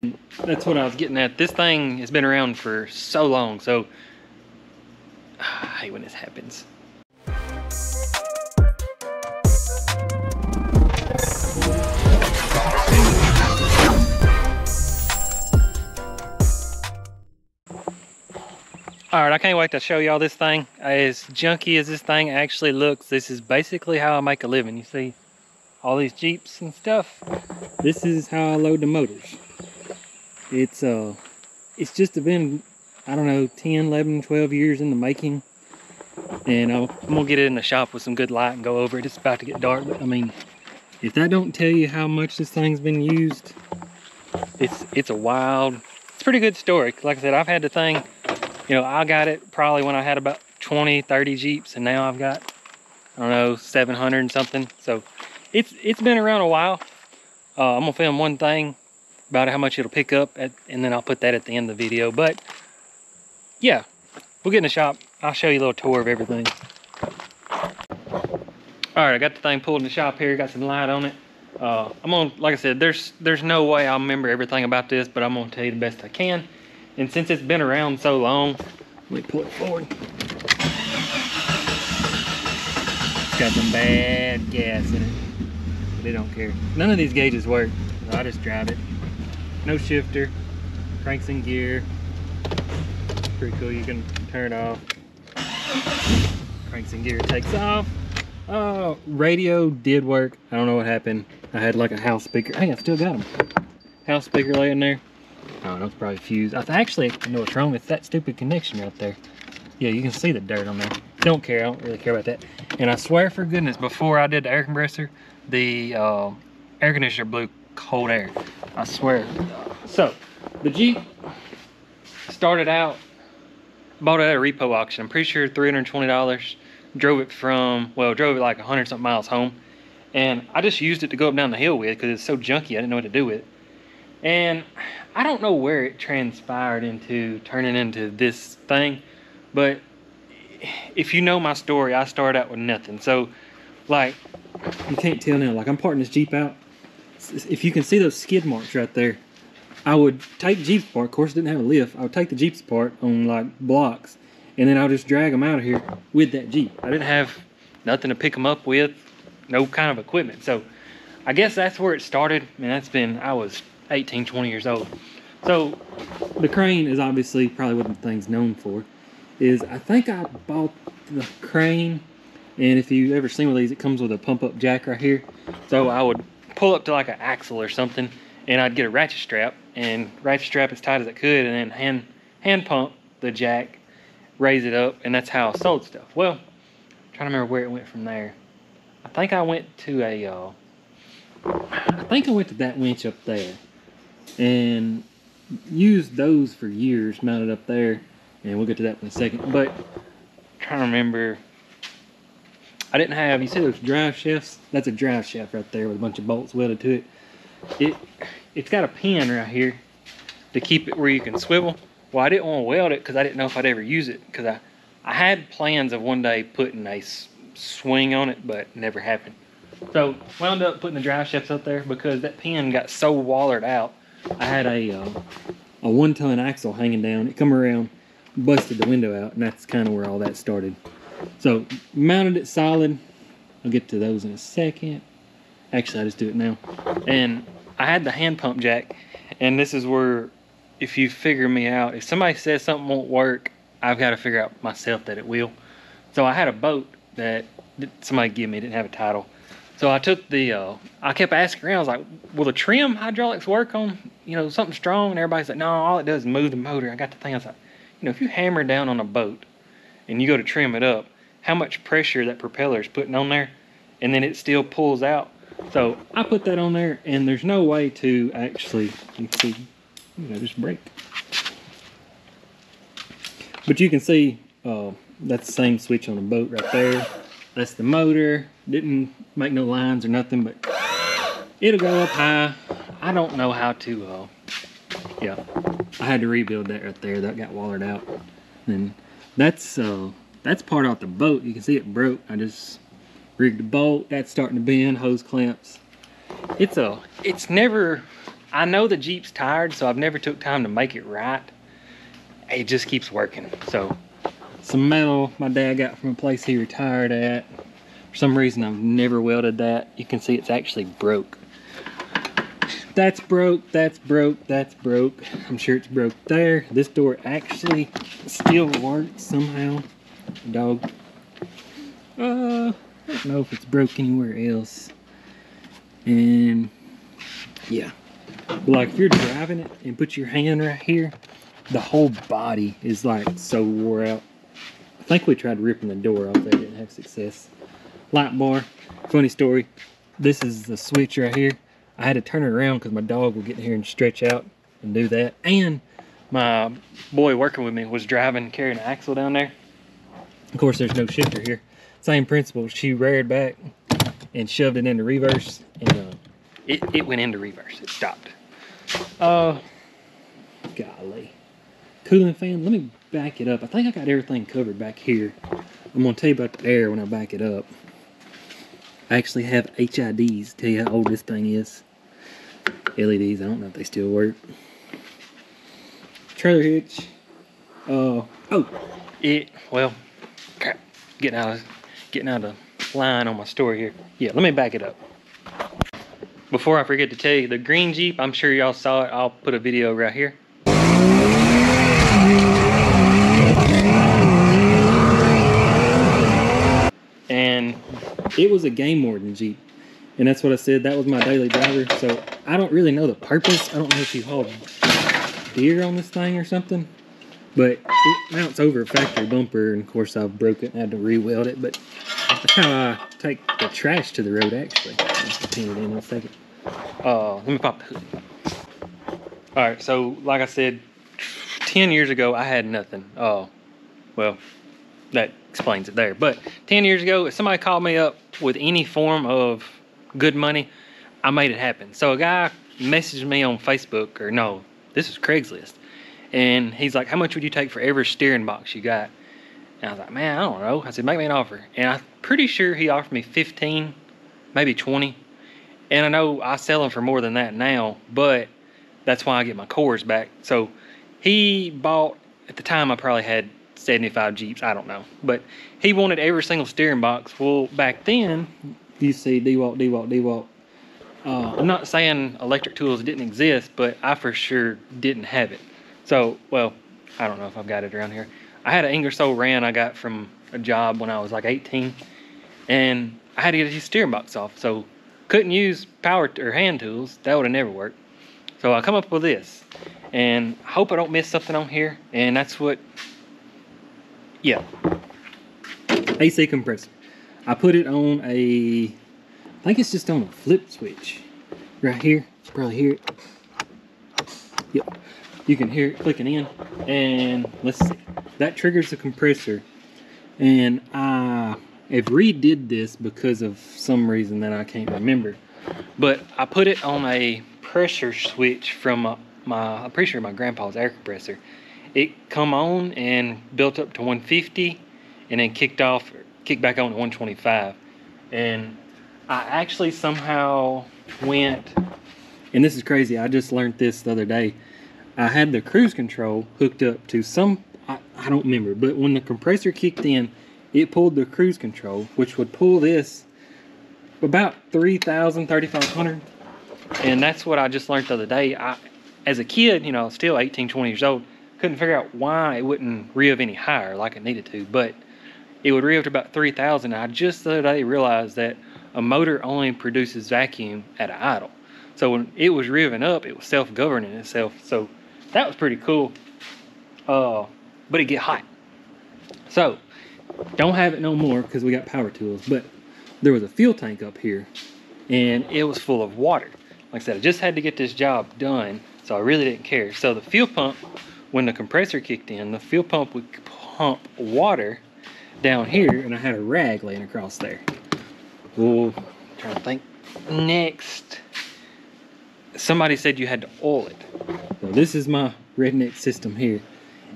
That's what I was getting at. This thing has been around for so long, so I hate when this happens. Alright, I can't wait to show y'all this thing. As junky as this thing actually looks, this is basically how I make a living. You see all these Jeeps and stuff? This is how I load the motors. It's just been, I don't know, 10, 11, 12 years in the making. And I'm gonna get it in the shop with some good light and go over it. It's about to get dark, but I mean, if that don't tell you how much this thing's been used, it's a wild, it's a pretty good story. Like I said, I've had the thing, you know, I got it probably when I had about 20, 30 Jeeps, and now I've got, I don't know, 700 and something. So it's been around a while. I'm gonna film one thing about how much it'll pick up, and then I'll put that at the end of the video. But yeah, we'll get in the shop. I'll show you a little tour of everything. All right, I got the thing pulled in the shop here. Got some light on it. I'm gonna, like I said, there's no way I'll remember everything about this, but I'm gonna tell you the best I can. And since it's been around so long, let me pull it forward. It's got some bad gas in it, but they don't care. None of these gauges work, so I just drive it. No shifter, cranks in gear. Pretty cool, you can turn it off. Cranks in gear, takes off. Radio did work. I don't know what happened. I had like a house speaker. Hey, I still got them. House speaker laying there. Oh, that's probably fused. I actually know what's wrong with that stupid connection right there. Yeah, you can see the dirt on there. Don't care, I don't really care about that. And I swear for goodness, before I did the air compressor, the air conditioner blew cold air. I swear. So, the Jeep started out, bought it at a repo auction. I'm pretty sure $320. Drove it like 100 something miles home. And I just used it to go up down the hill with because it's so junky, I didn't know what to do with it. And I don't know where it transpired into turning into this thing, but if you know my story, I started out with nothing. So, like, you can't tell now, like I'm parting this Jeep out. If you can see those skid marks right there, I would take Jeep's apart. Of course, it didn't have a lift. I would take the Jeep's apart on like blocks, and then I'll just drag them out of here with that Jeep. I didn't have nothing to pick them up with, no kind of equipment. So I guess that's where it started. I mean, I was 18, 20 years old. So the crane is obviously probably what the thing's known for. I think I bought the crane, and if you've ever seen one of these, it comes with a pump up jack right here. So I would pull up to like an axle or something, and I'd get a ratchet strap, and ratchet strap as tight as I could, and then hand pump the jack, raise it up, and that's how I sold stuff. Well, I'm trying to remember where it went from there. I think I went to that winch up there and used those for years, mounted up there, and we'll get to that in a second. But I'm trying to remember, I didn't have, you see those drive shafts? That's a drive shaft right there with a bunch of bolts welded to it. It's got a pin right here to keep it where you can swivel. Well, I didn't want to weld it because I didn't know if I'd ever use it, because I had plans of one day putting a swing on it, but never happened. So wound up putting the drive shafts up there because that pin got so wallered out. I had a 1-ton axle hanging down. It come around, busted the window out, and that's kind of where all that started. So mounted it solid. I'll get to those in a second. Actually, I just do it now. And I had the hand pump jack, and this is where, if you figure me out, if somebody says something won't work, I've got to figure out myself that it will. So I had a boat that somebody gave me, didn't have a title. So I took I kept asking around, I was like, will the trim hydraulics work on, something strong? And everybody's like, no, all it does is move the motor. I got the thing, I was like, if you hammer down on a boat and you go to trim it up, how much pressure that propeller is putting on there, and then it still pulls out. So I put that on there, and there's no way to actually, you can see, just break. But you can see, that's the same switch on the boat right there. That's the motor. Didn't make no lines or nothing, but it'll go up high. I don't know how to, yeah. I had to rebuild that right there. That got wallered out. And that's part off the boat. You can see it broke. I just rigged the bolt. That's starting to bend. Hose clamps. It's never I know the Jeep's tired, so I've never took time to make it right. It just keeps working. So some metal my dad got from a place he retired at. For some reason I've never welded that. You can see it's actually broke. That's broke, that's broke, that's broke. I'm sure it's broke there. This door actually still works somehow. Dog. I don't know if it's broke anywhere else. And yeah. But like if you're driving it and put your hand right here, the whole body is like so wore out. I think we tried ripping the door off there, didn't have success. Light bar, funny story. This is the switch right here. I had to turn it around because my dog would get in here and stretch out and do that. And my boy working with me was driving, carrying an axle down there. Of course, there's no shifter here. Same principle. She reared back and shoved it into reverse, and it went into reverse. It stopped. Golly. Cooling fan. Let me back it up. I think I got everything covered back here. I'm gonna tell you about the air when I back it up. I actually have HIDs. Tell you how old this thing is. LEDs. I don't know if they still work. Trailer hitch. Well, crap. Getting out of line on my story here. Yeah, let me back it up. Before I forget to tell you, the green Jeep, I'm sure y'all saw it. I'll put a video right here. And it was a game warden Jeep. And that's what I said, that was my daily driver. So I don't really know the purpose. I don't know if you hauled deer on this thing or something. But it mounts over a factory bumper, and of course I broke it and had to re-weld it. But that's how I take the trash to the road, actually. I'll pin it in a second. Let me pop the hood. Alright, so like I said, 10 years ago I had nothing. Well, that explains it there. But 10 years ago, if somebody called me up with any form of good money, I made it happen. So a guy messaged me on Facebook, or no, this is Craigslist. And he's like, how much would you take for every steering box you got? And I was like, man, I don't know. I said, make me an offer. And I'm pretty sure he offered me 15, maybe 20. And I know I sell them for more than that now, but that's why I get my cores back. So he bought, at the time I probably had 75 Jeeps, I don't know. But he wanted every single steering box. Well, back then, you see DeWalt, DeWalt, DeWalt. I'm not saying electric tools didn't exist, but I for sure didn't have it. So, well, I don't know if I've got it around here. I had an Ingersoll Rand I got from a job when I was like 18, and I had to get his steering box off, so couldn't use power or hand tools. That would have never worked. So I come up with this, and I hope I don't miss something on here, and that's what, yeah. AC compressor. I put it on a, I think it's just on a flip switch. Right here, you probably hear it. Yep. You can hear it clicking in, and let's see, that triggers the compressor. And I have redid this because of some reason that I can't remember, but I put it on a pressure switch from I'm pretty sure my grandpa's air compressor. It come on and built up to 150, and then kicked back on to 125. And I actually somehow went, and this is crazy, I just learned this the other day. I had the cruise control hooked up to some, I don't remember, but when the compressor kicked in, it pulled the cruise control, which would pull this about 3,000, 3,500. And that's what I just learned the other day. As a kid, you know, still 18, 20 years old, couldn't figure out why it wouldn't rev any higher like it needed to, but it would rev to about 3,000. I just the other day realized that a motor only produces vacuum at an idle. So when it was revving up, it was self-governing itself. So that was pretty cool, but it get hot. So don't have it no more because we got power tools, but there was a fuel tank up here and it was full of water. Like I said, I just had to get this job done, so I really didn't care. So the fuel pump, when the compressor kicked in, the fuel pump would pump water down here, and I had a rag laying across there. Well, I'm trying to think. Next, somebody said you had to oil it. So this is my redneck system here.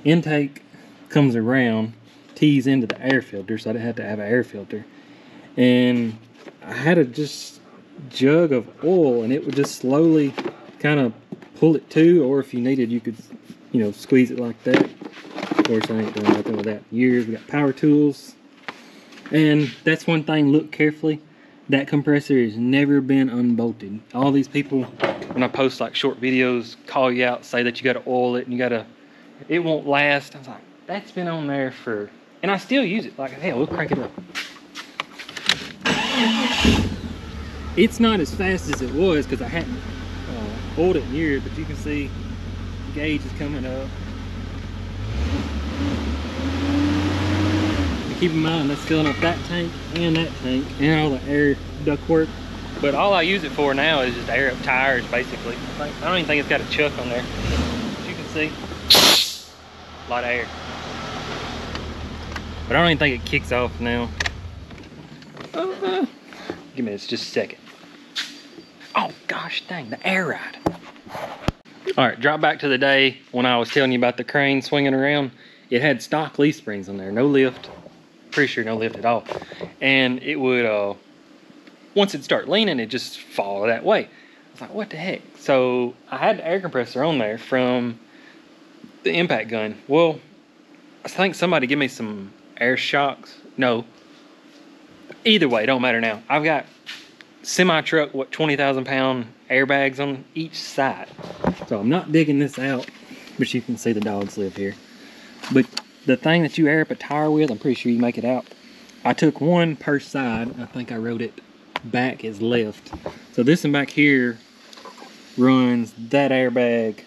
Intake comes around, tees into the air filter, so I didn't have to have an air filter. And I had a just jug of oil, and it would just slowly kind of pull it too, or if you needed, you could, you know, squeeze it like that. Of course, I ain't doing nothing with that in years. We got power tools. And that's one thing, look carefully. That compressor has never been unbolted. All these people, when I post like short videos, call you out, say that you gotta oil it and you gotta, it won't last. I was like, that's been on there for, and I still use it. Like, hell, we'll crank it up. It's not as fast as it was because I hadn't oiled it in years, but you can see the gauge is coming up. Keep in mind that's filling up that tank and all the air ductwork. But all I use it for now is just air up tires, basically. I don't even think it's got a chuck on there. As you can see, a lot of air. But I don't even think it kicks off now. Give me this just a second. Oh gosh dang, the air ride. All right, drop back to the day when I was telling you about the crane swinging around. It had stock leaf springs on there, no lift. Pretty sure no lift at all. And it would, once it start leaning, it just fall that way. I was like, what the heck? So I had the air compressor on there from the impact gun. Well, I think somebody give me some air shocks. No. Either way, don't matter now. I've got semi-truck, 20,000 pound airbags on each side. So I'm not digging this out, but you can see the dogs live here. But the thing that you air up a tire with, I'm pretty sure you make it out. I took one per side. I think I wrote it back as left. So this one back here runs that airbag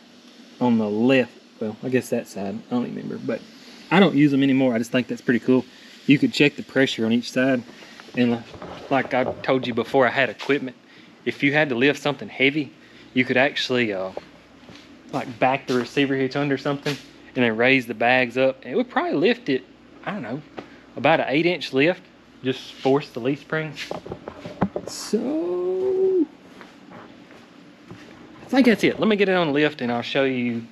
on the left. Well, I guess that side. I don't remember, but I don't use them anymore. I just think that's pretty cool. You could check the pressure on each side. And like I told you before, I had equipment. If you had to lift something heavy, you could actually like back the receiver hitch under something and then raise the bags up. And it would probably lift it, I don't know, about an 8-inch lift. Just force the leaf springs. So I think that's it. Let me get it on the lift and I'll show you.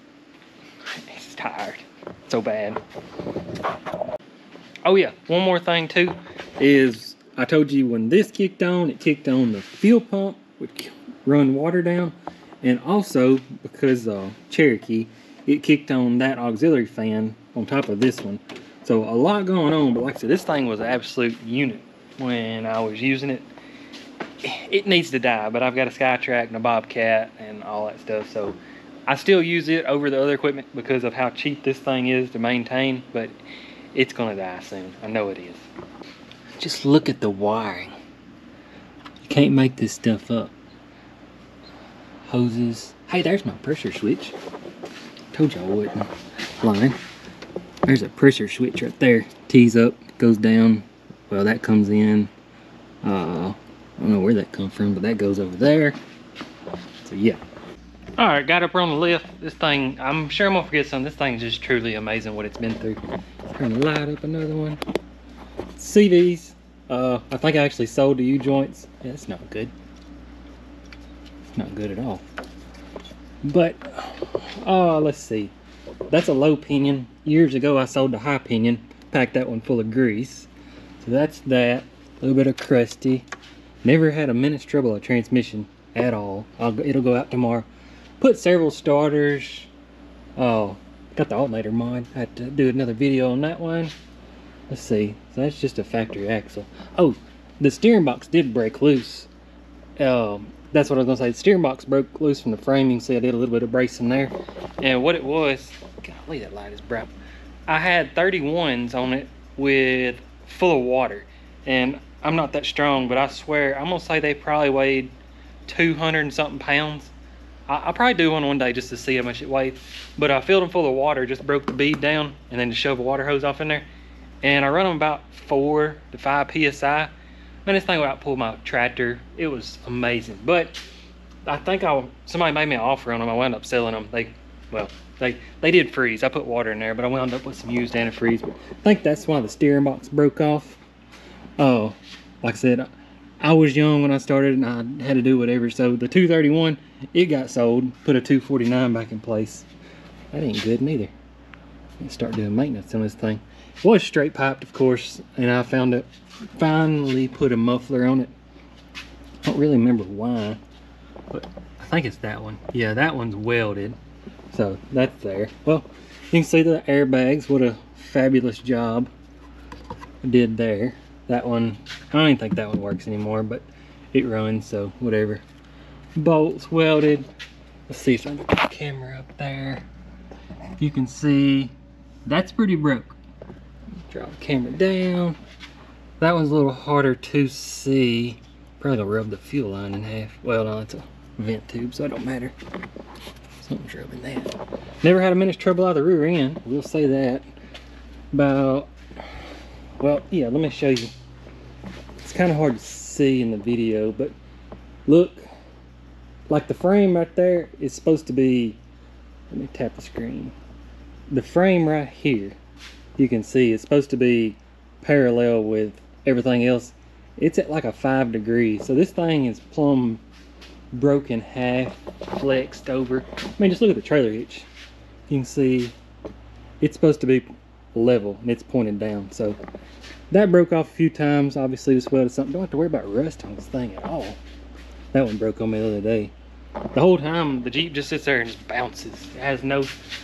It's tired so bad. Oh yeah, one more thing too is I told you when this kicked on, it kicked on the fuel pump, would run water down, and also because Cherokee, it kicked on that auxiliary fan on top of this one. So a lot going on, but like I said, this thing was an absolute unit when I was using it. It needs to die, but I've got a Skytrack and a Bobcat and all that stuff, so I still use it over the other equipment because of how cheap this thing is to maintain, but it's gonna die soon. I know it is. Just look at the wiring. You can't make this stuff up. Hoses. Hey, there's my pressure switch. Told you I wouldn't lie. There's a pressure switch right there. Tees up, goes down. Well, that comes in. I don't know where that comes from, but that goes over there. So yeah. All right, got up on the lift. This thing, I'm sure I'm gonna forget something. This thing's just truly amazing what it's been through. Turn the light up, another one. CVs. I think I actually sold the U-joints. Yeah, it's not good. It's not good at all. But, let's see. That's a low pinion. Years ago, I sold the high pinion. Packed that one full of grease. So that's that. A little bit of crusty. Never had a minute's trouble with transmission at all. It'll go out tomorrow. Put several starters. Oh, got the alternator mod. I had to do another video on that one. Let's see. So that's just a factory axle. Oh, the steering box did break loose. That's what I was gonna say. The steering box broke loose from the frame. You can see I did a little bit of bracing there. And what it was, golly, that light is bright. I had 31s on it with full of water. And I'm not that strong, but I swear, I'm gonna say they probably weighed 200 and something pounds. I'll probably do one day just to see how much it weighed. But I filled them full of water, just broke the bead down, and then just shoved a water hose off in there. And I run them about 4 to 5 PSI. Man, this thing would outpull my tractor. It was amazing. But I think somebody made me an offer on them. I wound up selling them. They did freeze. I put water in there, but I wound up with some used antifreeze. But I think that's why the steering box broke off. Oh, like I said, I was young when I started and I had to do whatever. So the 231, it got sold. Put a 249 back in place. That ain't good neither. Start doing maintenance on this thing. It was straight piped, of course, and I finally put a muffler on it. I don't really remember why, but I think it's that one. Yeah, that one's welded. So that's there. Well, you can see the airbags. What a fabulous job I did there. That one, I don't even think that one works anymore, but it runs, so whatever. Bolts welded. Let's see if I can get the camera up there. You can see that's pretty broke. Drop the camera down. That one's a little harder to see. Probably gonna rub the fuel line in half. Well, no, it's a vent tube, so it don't matter. Something's rubbing that. Never had a minute's trouble out of the rear end. We'll say that. About, well, yeah, let me show you. It's kind of hard to see in the video, but look, like the frame right there is supposed to be, let me tap the screen. The frame right here, you can see it's supposed to be parallel with everything else. It's at like a 5 degrees, so this thing is plumb broken half, flexed over. I mean, just look at the trailer hitch. You can see it's supposed to be level and it's pointed down, so that broke off a few times. Obviously this welded something. Don't have to worry about rust on this thing at all. That one broke on me the other day. The whole time the Jeep just sits there and just bounces. It has no,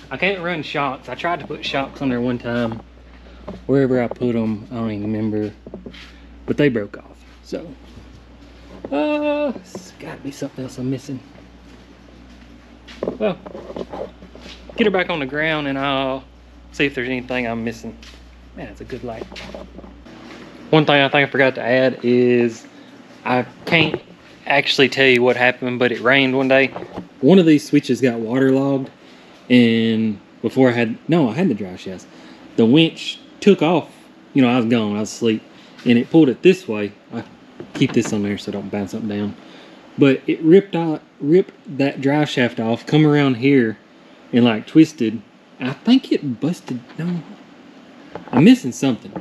I can't run shocks. I tried to put shocks on there one time. Wherever I put them, I don't even remember, but they broke off. So it's gotta be something else I'm missing. Well, get her back on the ground and I'll see if there's anything I'm missing. Man, it's a good light. One thing I think I forgot to add is I can't actually tell you what happened, but it rained one day. One of these switches got waterlogged, and before I had the drive shafts. The winch took off. You know, I was gone, I was asleep, and it pulled it this way. I keep this on there so I don't bounce something down. But it ripped that drive shaft off, come around here, and like twisted. I think it busted. No, I'm missing something.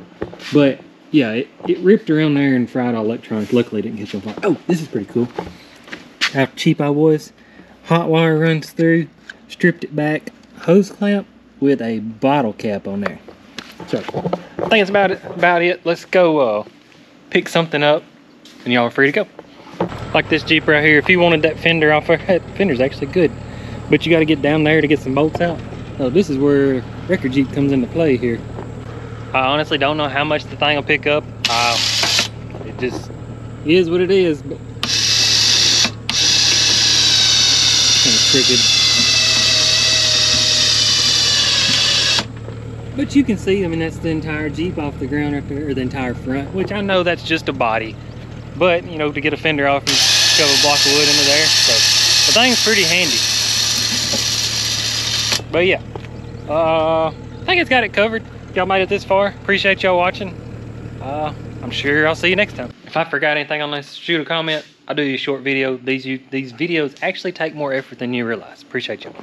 But yeah, it ripped around there and fried all electronics. Luckily, it didn't catch on fire. Oh, this is pretty cool. How cheap I was. Hot wire runs through, stripped it back, hose clamp with a bottle cap on there. So I think it's about it. Let's go pick something up, and y'all are free to go. Like this Jeep right here. If you wanted that fender off, that fender's actually good, but you got to get down there to get some bolts out. Oh, this is where Wrecker Jeep comes into play here. I honestly don't know how much the thing will pick up. It just is what it is. But kind of crooked. But you can see, I mean, that's the entire Jeep off the ground right there, or the entire front, which I know that's just a body. But, you know, to get a fender off and shove a block of wood into there. So the thing's pretty handy. But yeah, I think it's got it covered. Y'all made it this far. Appreciate y'all watching. I'm sure I'll see you next time. If I forgot anything on this, shoot a comment. I'll do you a short video. These videos actually take more effort than you realize. Appreciate y'all.